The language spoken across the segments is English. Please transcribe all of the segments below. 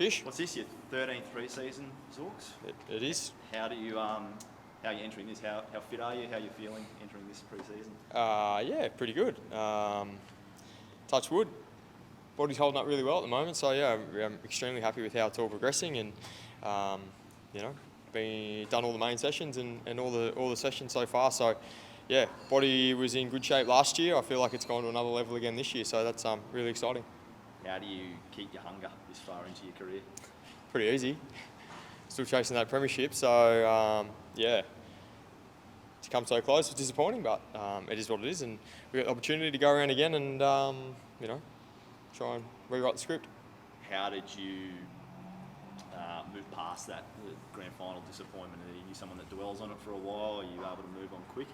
Fish? What's this, your 13th preseason, Zorks? It is. How are you entering this? How fit are you? How are you feeling entering this preseason? Yeah, pretty good. Touch wood. Body's holding up really well at the moment, so yeah, I'm extremely happy with how it's all progressing, and done all the main sessions and all the sessions so far. So yeah, body was in good shape last year. I feel like it's gone to another level again this year, so that's really exciting. How do you keep your hunger this far into your career? Pretty easy. Still chasing that premiership, so yeah. To come so close was disappointing, but it is what it is, and we got the opportunity to go around again and try and rewrite the script. How did you move past that grand final disappointment? Are you someone that dwells on it for a while? Are you able to move on quick?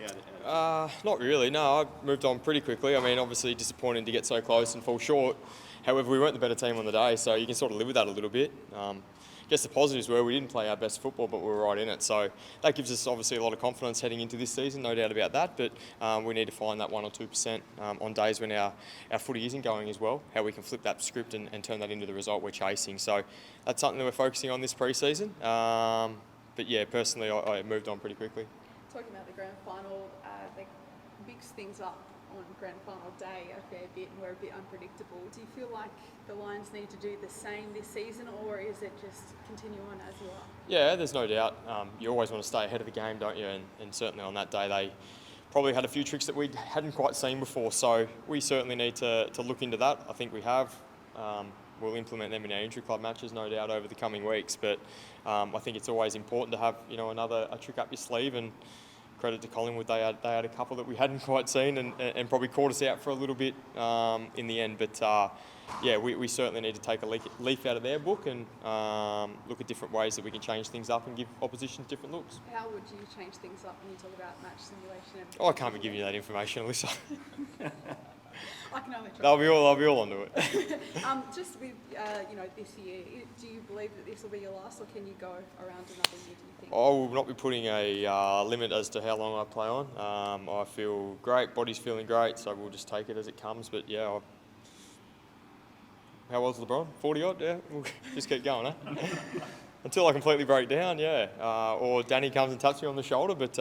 Not really, no. I moved on pretty quickly. I mean, obviously disappointing to get so close and fall short. However, we weren't the better team on the day, so you can sort of live with that a little bit. I guess the positives were we didn't play our best football, but we were right in it. So that gives us obviously a lot of confidence heading into this season, no doubt about that. But we need to find that 1 or 2% on days when our footy isn't going as well, how we can flip that script and turn that into the result we're chasing. So that's something that we're focusing on this pre-season. But yeah, personally, I moved on pretty quickly. Talking about the grand final, they mix things up on grand final day a fair bit, and we're a bit unpredictable. Do you feel like the Lions need to do the same this season, or is it just continue on as you are? Yeah, there's no doubt. You always want to stay ahead of the game, don't you? And certainly on that day, they probably had a few tricks that we hadn't quite seen before. So we certainly need to look into that. I think we have. We'll implement them in our injury club matches, no doubt, over the coming weeks. But I think it's always important to have a trick up your sleeve. And credit to Collingwood, they had a couple that we hadn't quite seen and probably caught us out for a little bit in the end. But yeah, we certainly need to take a leaf out of their book and look at different ways that we can change things up and give oppositions different looks. How would you change things up when you talk about match simulation? I can't be giving you that information, Alyssa. I can only try. They'll be all onto it. Just with this year, do you believe that this will be your last, or can you go around another year? Do you think? I will not be putting a limit as to how long I play on. I feel great, body's feeling great, so we'll just take it as it comes. But yeah, how old's LeBron? 40 odd? Yeah, we'll just keep going, until I completely break down. Yeah, or Danny comes and taps me on the shoulder. But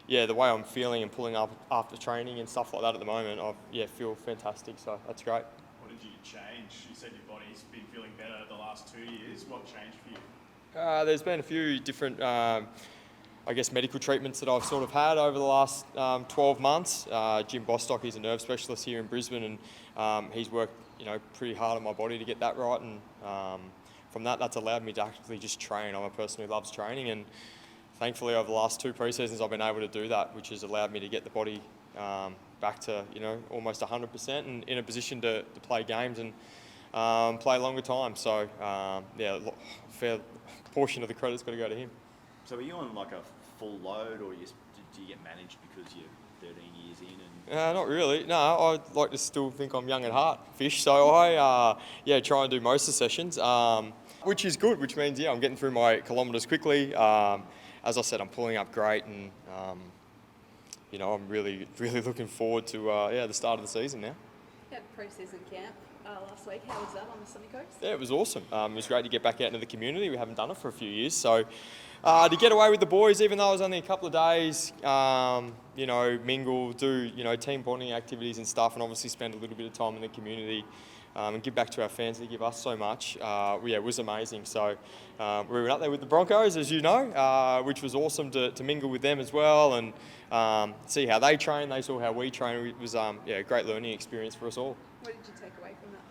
yeah, the way I'm feeling and pulling up after training and stuff like that at the moment, I feel fantastic. So that's great. What did you change? You said your body's been feeling better the last 2 years. What changed for you? There's been a few different, medical treatments that I've sort of had over the last 12 months. Jim Bostock, he's a nerve specialist here in Brisbane, and he's worked, pretty hard on my body to get that right. And from that's allowed me to actually just train. I'm a person who loves training, and thankfully over the last 2 pre-seasons I've been able to do that, which has allowed me to get the body back to, almost 100% and in a position to play games and play longer time. So, a fair portion of the credit's got to go to him. So are you on like a full load, or do you get managed because you're 13 years in? Not really. No, I like to still think I'm young at heart, Fish. So I try and do most of the sessions, which is good, which means, I'm getting through my kilometres quickly. As I said, I'm pulling up great, and I'm really, really looking forward to the start of the season now. You had pre-season camp last week. How was that on the sunny coast? Yeah, it was awesome. It was great to get back out into the community. We haven't done it for a few years, so to get away with the boys, even though it was only a couple of days, mingle, do team bonding activities and stuff, and obviously spend a little bit of time in the community. And give back to our fans. They give us so much. It was amazing. So we went up there with the Broncos, as you know, which was awesome to mingle with them as well and see how they train. They saw how we train. It was a great learning experience for us all. What did you take away from that?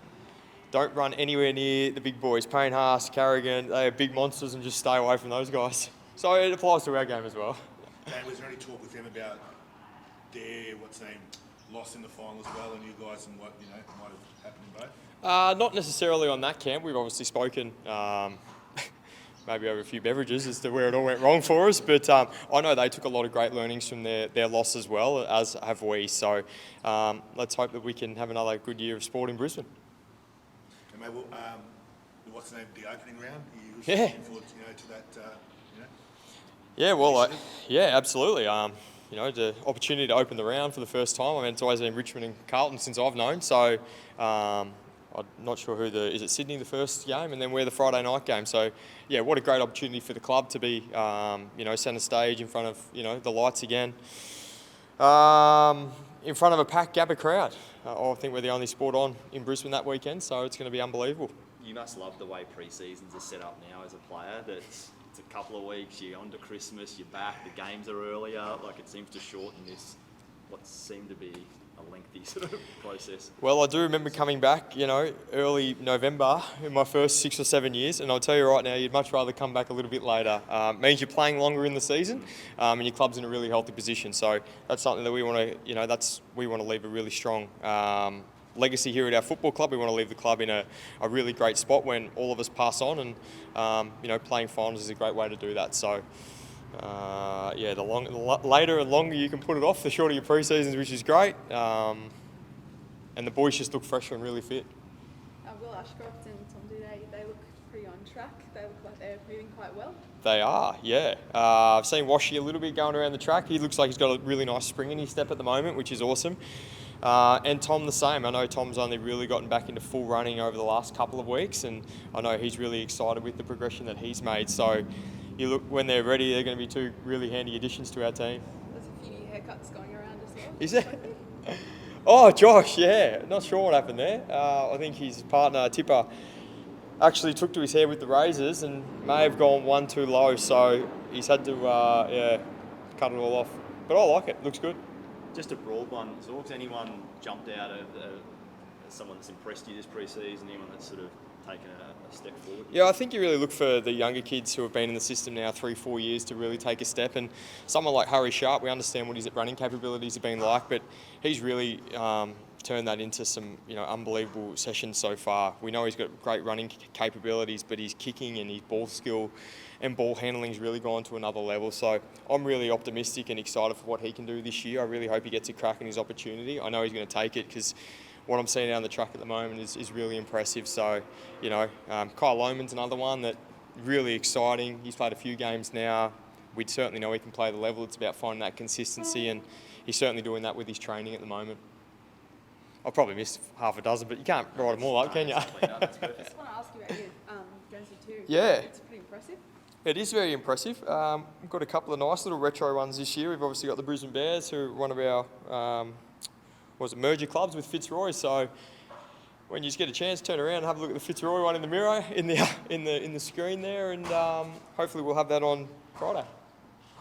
Don't run anywhere near the big boys. Payne Haas, Carrigan, they are big monsters, and just stay away from those guys. So it applies to our game as well. Dan, was there any talk with them about their, loss in the final as well, and you guys, and what might have happened in both? Not necessarily on that camp. We've obviously spoken maybe over a few beverages as to where it all went wrong for us, but I know they took a lot of great learnings from their loss as well, as have we. So let's hope that we can have another good year of sport in Brisbane. And maybe, the opening round? Are you looking forward to that? Yeah, well, absolutely. The opportunity to open the round for the first time. I mean, it's always been Richmond and Carlton since I've known, so I I'm not sure is it Sydney the first game, and then we're the Friday night game. So, yeah, what a great opportunity for the club to be, centre stage in front of, the lights again. In front of a packed Gabba crowd. I think we're the only sport on in Brisbane that weekend, so it's going to be unbelievable. You must love the way pre-seasons are set up now as a player. It's a couple of weeks, you're on to Christmas, you're back, the games are earlier. Like, it seems to shorten this, what seemed to be a lengthy sort of process. Well, I do remember coming back, early November in my first 6 or 7 years, and I'll tell you right now, you'd much rather come back a little bit later. It means you're playing longer in the season, and your club's in a really healthy position. So that's something that we want to, we want to leave a really strong legacy here at our football club. We want to leave the club in a really great spot when all of us pass on, and playing finals is a great way to do that. So. The later and longer you can put it off, the shorter your pre-seasons, which is great. And the boys just look fresher and really fit. Will Ashcroft and Tom Duday, they look pretty on track. They look like they're moving quite well. They are, yeah. I've seen Washy a little bit going around the track. He looks like he's got a really nice spring in his step at the moment, which is awesome. And Tom the same. I know Tom's only really gotten back into full running over the last couple of weeks, and I know he's really excited with the progression that he's made. So you look, when they're ready, they're going to be two really handy additions to our team. There's a few new haircuts going around as well. Is there? Oh, Josh, yeah. Not sure what happened there. I think his partner, Tipper, actually took to his hair with the razors and may have gone one too low, so he's had to, cut it all off. But I like it. Looks good. Just a broad one. Zorks, anyone jumped out of someone that's impressed you this pre-season? Anyone that's sort of taken a step forward? Yeah, I think you really look for the younger kids who have been in the system now 3-4 years to really take a step. And someone like Harry Sharp, we understand what his running capabilities have been like, but he's really turned that into some unbelievable sessions so far. We know he's got great running capabilities, but his kicking and his ball skill and ball handling has really gone to another level. So I'm really optimistic and excited for what he can do this year. I really hope he gets a crack in his opportunity. I know he's going to take it because what I'm seeing down the track at the moment is really impressive. So, Kyle Lohmann's another one that really exciting. He's played a few games now. We certainly know he can play the level. It's about finding that consistency, and he's certainly doing that with his training at the moment. I've probably missed half a dozen, but you can't write them all up, can you? I just want to ask you about your jersey too. Yeah. It's pretty impressive. It is very impressive. We've got a couple of nice little retro ones this year. We've obviously got the Brisbane Bears, who are one of our merger clubs with Fitzroy. So when you just get a chance, turn around and have a look at the Fitzroy one in the mirror in the screen there, and hopefully we'll have that on Friday.